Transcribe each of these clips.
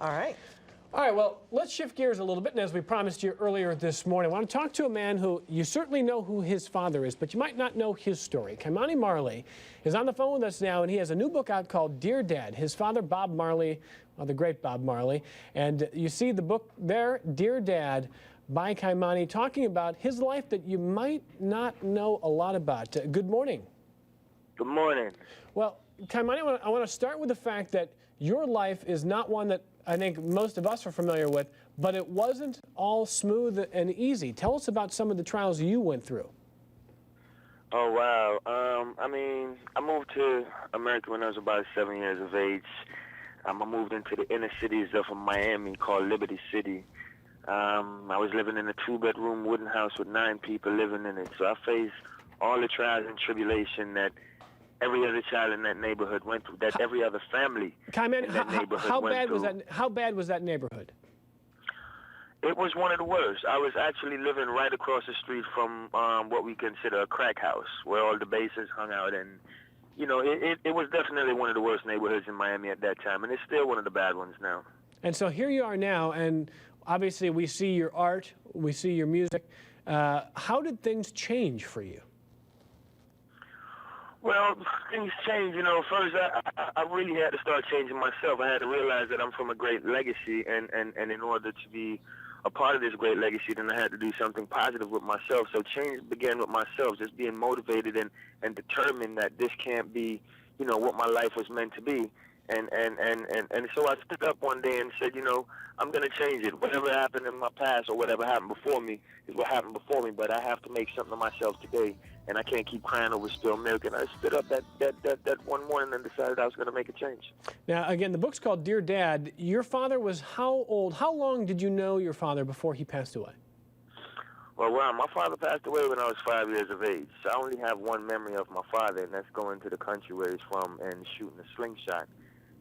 All right. All right, well, let's shift gears a little bit, and as we promised you earlier this morning, I want to talk to a man who you certainly know who his father is, but you might not know his story. Bob Marley is on the phone with us now, and he has a new book out called Dear Dad. His father, Bob Marley, well, the great Bob Marley, and you see the book there, Dear Dad, by Kaimani, talking about his life that you might not know a lot about. Good morning. Good morning. Well, Kaimani, I want to start with the fact that your life is not one that I think most of us are familiar with, but it wasn't all smooth and easy. Tell us about some of the trials you went through. Oh, wow. I mean, I moved to America when I was about 7 years of age. I moved into the inner cities of Miami called Liberty City. I was living in a 2-bedroom wooden house with 9 people living in it. So I faced all the trials and tribulation that every other child in that neighborhood went through, that every other family in that neighborhood went through. How bad was that neighborhood? It was one of the worst. I was actually living right across the street from what we consider a crack house, where all the bases hung out, and you know, it was definitely one of the worst neighborhoods in Miami at that time, and it's still one of the bad ones now. And so here you are now, and obviously we see your art, we see your music. How did things change for you? Well, things change, you know. First, I really had to start changing myself. I had to realize that I'm from a great legacy, and in order to be a part of this great legacy, then I had to do something positive with myself. So change began with myself, just being motivated and determined that this can't be, you know, what my life was meant to be. And so I stood up one day and said, you know, I'm going to change it. Whatever happened in my past or whatever happened before me is what happened before me, but I have to make something of myself today, and I can't keep crying over spilled milk. And I stood up that one morning and decided I was going to make a change. Now, again, the book's called Dear Dad. Your father was how old? How long did you know your father before he passed away? Well, my father passed away when I was 5 years of age. So I only have one memory of my father, and that's going to the country where he's from and shooting a slingshot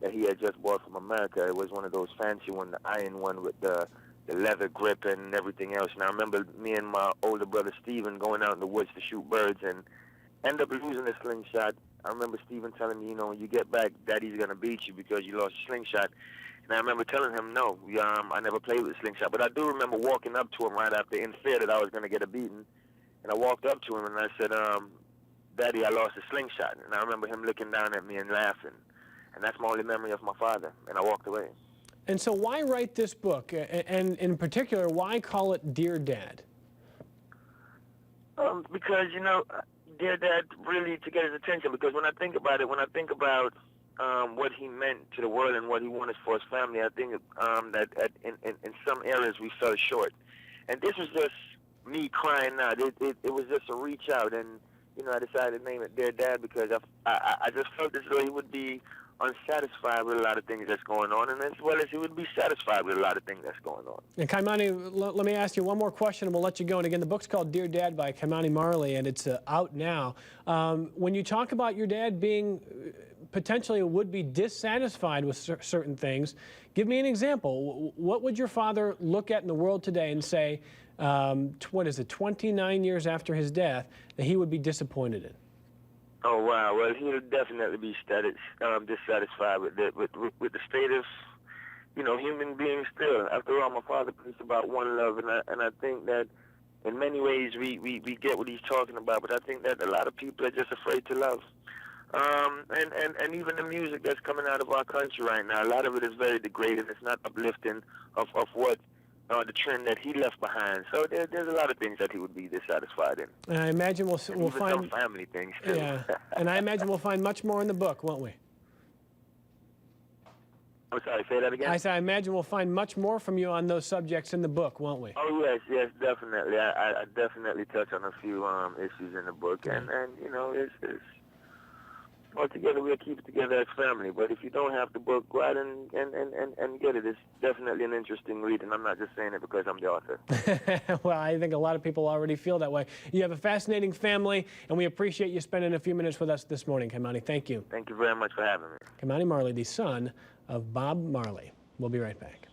that he had just bought from America. It was one of those fancy one, the iron one with the leather grip and everything else. And I remember me and my older brother Steven going out in the woods to shoot birds and end up losing the slingshot. I remember Steven telling me, you know, when you get back, Daddy's going to beat you because you lost your slingshot. And I remember telling him, no, I never played with a slingshot. But I do remember walking up to him right after in fear that I was going to get a beating. And I walked up to him and I said, Daddy, I lost a slingshot. And I remember him looking down at me and laughing. And that's my only memory of my father. And I walked away. And so why write this book? And in particular, why call it Dear Dad? Because, you know, Dear Dad really to get his attention. Because when I think about it, when I think about what he meant to the world and what he wanted for his family, I think that in some areas we fell short. And this was just me crying out. It was just a reach out. And, you know, I decided to name it Dear Dad because I just felt as though he would be unsatisfied with a lot of things that's going on, and as well as he would be satisfied with a lot of things that's going on. And Kaimani, let me ask you one more question and we'll let you go. And again, the book's called Dear Dad by Kaimani Marley, and it's out now. When you talk about your dad being potentially would be dissatisfied with certain things, give me an example. What would your father look at in the world today and say, what is it, 29 years after his death, that he would be disappointed in? Oh, wow. Well, he would definitely be dissatisfied with the state of, you know, human beings still. After all, my father preached about one love, and I think that in many ways we get what he's talking about, but I think that a lot of people are just afraid to love. And even the music that's coming out of our country right now, a lot of it is very degrading. It's not uplifting of what the trend that he left behind. So there's a lot of things that he would be dissatisfied in. And I imagine we'll find some family things too. Yeah, and I imagine we'll find much more in the book, won't we? I'm sorry, say that again? I said I imagine we'll find much more from you on those subjects in the book, won't we? Oh, yes, definitely. I definitely touch on a few issues in the book, and you know, it's all together we'll keep it together as family. But if you don't have the book, go out and get it. It's definitely an interesting read, and I'm not just saying it because I'm the author. Well, I think a lot of people already feel that way. You have a fascinating family, and we appreciate you spending a few minutes with us this morning, Kaimani. Thank you. Thank you very much for having me. Kaimani Marley, the son of Bob Marley. We'll be right back.